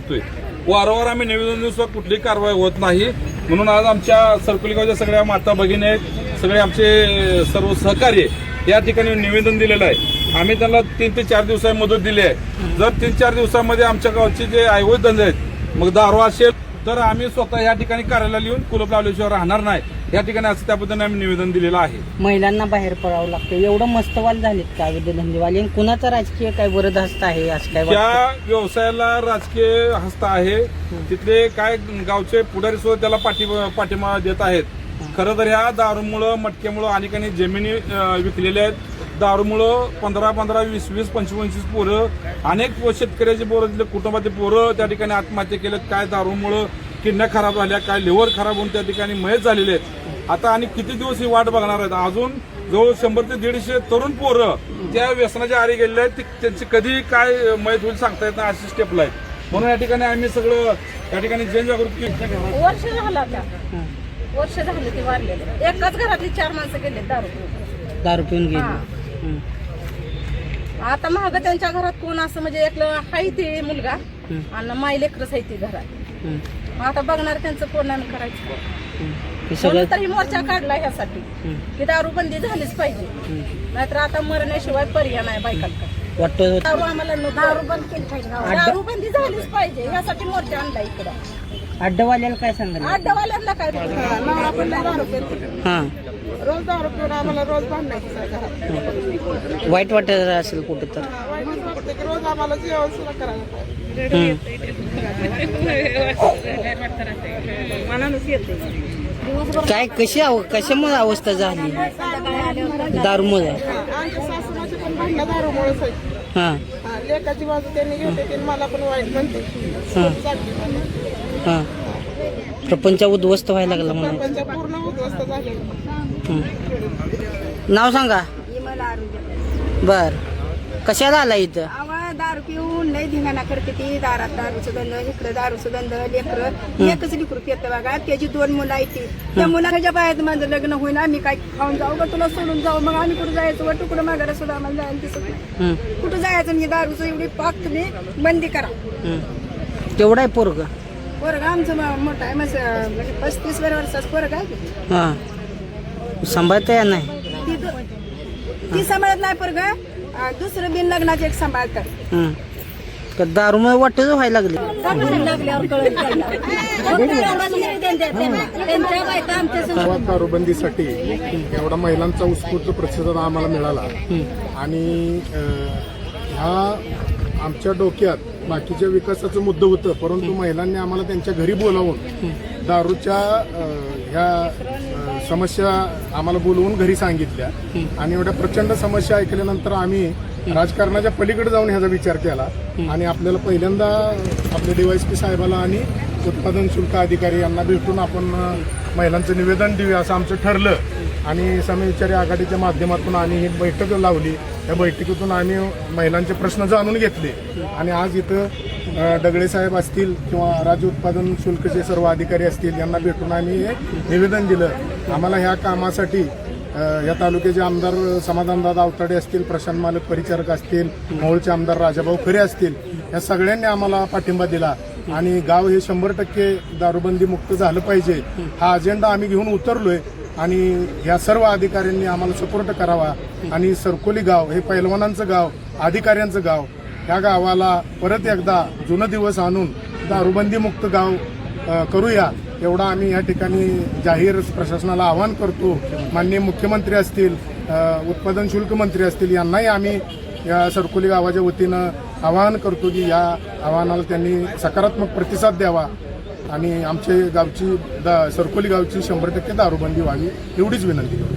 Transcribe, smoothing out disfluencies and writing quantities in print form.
बघतोय. वारंवार आम्ही निवेदन देऊन सुद्धा कुठलीही कारवाई होत नाही. म्हणून आज आमच्या सरकोली गावच्या सगळ्या माता भगिनी आहेत, सगळे आमचे सर्व सहकार्य या ठिकाणी निवेदन दिलेलं आहे. आम्ही त्यांना 3 ते 4 दिवसाची मुदत दिली आहे. जर 3-4 दिवसामध्ये आमच्या गावचे जे अवैध धंदे आहेत, मग दारू असेल तर आम्ही स्वतः या ठिकाणी कार्यालयाला येऊन कुलूप लावल्याशिवाय राहणार नाही. या ठिकाणी असं त्या पद्धतीने आम्ही निवेदन दिलेलं आहे. महिलांना बाहेर पडावं लागतं, एवढं मस्तवाल झालेत का अवैध धंदेवाले? आणि कुणाचा राजकीय काय वरद हस्त आहे असं काय त्या वाटतं? व्यवसायाला राजकीय हस्त आहे. तिथले काय गावचे पुढारी सुद्धा त्याला पाठिंबा देत आहेत. खरं तर ह्या दारूमुळं मटक्यामुळं अनेकांनी जमिनी विकलेल्या आहेत. दारूमुळं 15-15, 20-20, 25-25 पोरं, अनेक शेतकऱ्याची पोरं, तिथले कुटुंबातील पोरं त्या ठिकाणी आत्महत्या केल्यात. काय दारूमुळं किडन्या खराब झाल्या, काय लिव्हर खराब होऊन त्या ठिकाणी मयत झालेले आहेत. आता आणि किती दिवस ही वाट बघणार आहेत? अजून जवळ 100 ते 150 तरुण पोरं त्या व्यसनाच्या आरी गेलेले आहेत. त्यांची कधी काय मयत होईल सांगता येत नाही, अशी स्टेपला आहेत. म्हणून या ठिकाणी आम्ही सगळं या ठिकाणी जनजागृती वर्ष झालं आता, वर्ष झाले ते वारलेले. एकाच घरातली 4 माणसं गेले दारू पिऊन गेले. आता महाग त्यांच्या घरात कोण असं म्हणजे एक हाय ते मुलगा आणि माई लेकरच आहे ती घरात. आता बघणार त्यांचं कोण नाही करायचं. म्हणून तर ही मोर्चा काढला ह्यासाठी की दारूबंदी झालीच पाहिजे, नाहीतर आता मरण्याशिवाय पर्याय नाही बायकांना. वाटतं दारू आम्हाला दारू बंद केली पाहिजे, दारूबंदी झालीच पाहिजे ह्यासाठी मोर्चा आणला इकडं. अड्डवाल्याला काय सांगाल? अड्डावाल्यांना काय हा रोज दारू पिऊन आम्हाला रोज भांडायचं. वाईट वाटत असेल कुठं तर? रोज आम्हाला जेवण सुद्धा करायला काय कशामुळे अवस्था झाली? दारूमुळे. आमच्या सासूमाची पण भांडणं दारूमुळेच आहे. हा लेकाची बाजू त्यांनी घेते ते मला पण वाईट म्हणते. हा प्रपंच उद्ध्वस्त व्हायला लागला म्हणून. प्रपंच पूर्ण उद्ध्वस्त झाले. नाव सांगा. बर कशाला आला इथं? दारू पिऊन लय धिंगाणा करते ती. दारात दारूचं गंध, इकडं दारूचं गंध. लेकरं एकच लेकरू पितं बघा, त्याची 2 मुलं आहेत ती. त्या मुलाच्या बाहेर माझं लग्न होईना, आम्ही काय खाऊन जाऊ का तुला सोडून जाऊ? मग आम्ही कुठं जायचं? व तुकडं मागायला सुद्धा आम्हाला जायला दिसत नाही. कुठं जायचं? म्हणजे दारूचं एवढी पाक तुम्ही बंदी करा. केवढा आहे पोरग? पोरग आमचं मोठं आहे, म्हणजे 35 वर्षाचं पोरग आहे. हा सांभाळता या नाही? ती सांभाळत नाही पोरग. दुसरं बिन लग्नाचे एक सांभाळतात. दारूमुळे वाटत व्हायला लागली. दारूबंदीसाठी एवढा महिलांचा उत्स्फूर्त प्रतिसाद आम्हाला मिळाला. आणि ह्या आमच्या डोक्यात बाकीच्या विकासाचं मुद्दे होतं, परंतु महिलांनी आम्हाला त्यांच्या घरी बोलावून दारूच्या ह्या समस्या आम्हाला बोलवून घरी सांगितल्या. आणि एवढ्या प्रचंड समस्या ऐकल्यानंतर आम्ही राजकारणाच्या पलीकडे जाऊन ह्याचा विचार केला. आणि आपल्याला पहिल्यांदा आपल्या DYSP साहेबाला आणि उत्पादन शुल्क अधिकारी यांना भेटून आपण महिलांचं निवेदन देऊया असं आमचं ठरलं. आणि समविचारी आघाडीच्या माध्यमातून आम्ही ही बैठक लावली. या बैठकीतून आम्ही महिलांचे प्रश्न जाणून घेतले. आणि आज इथं दगडे साहेब असतील किंवा राज्य उत्पादन शुल्कचे सर्व अधिकारी असतील यांना भेटून आम्ही हे निवेदन दिलं. आम्हाला ह्या कामासाठी या तालुक्याचे आमदार समाधानदादा आवताडे असतील, प्रशांत मालक परिचारक असतील, मोहोळचे आमदार राजाभाऊ खरे असतील, या सगळ्यांनी आम्हाला पाठिंबा दिला. आणि गाव हे 100% दारूबंदी मुक्त झालं पाहिजे हा अजेंडा आम्ही घेऊन उतरलोय. आणि ह्या सर्व अधिकाऱ्यांनी आम्हाला सपोर्ट करावा. आणि सरकोली गाव हे पैलवानांचं गाव, अधिकाऱ्यांचं गाव, ह्या गावाला परत एकदा जुनं दिवस आणून दारूबंदी मुक्त गाव करूया एवढा आम्ही या ठिकाणी जाहीर प्रशासनाला आवाहन करतो. माननीय मुख्यमंत्री असतील, उत्पादन शुल्क मंत्री असतील, यांनाही आम्ही या सरकोली गावाच्या वतीनं आवाहन करतो की या आवाहनाला त्यांनी सकारात्मक प्रतिसाद द्यावा आणि आमचे गावची सरकोली गावची 100% दारूबंदी व्हावी एवढीच विनंती करतो.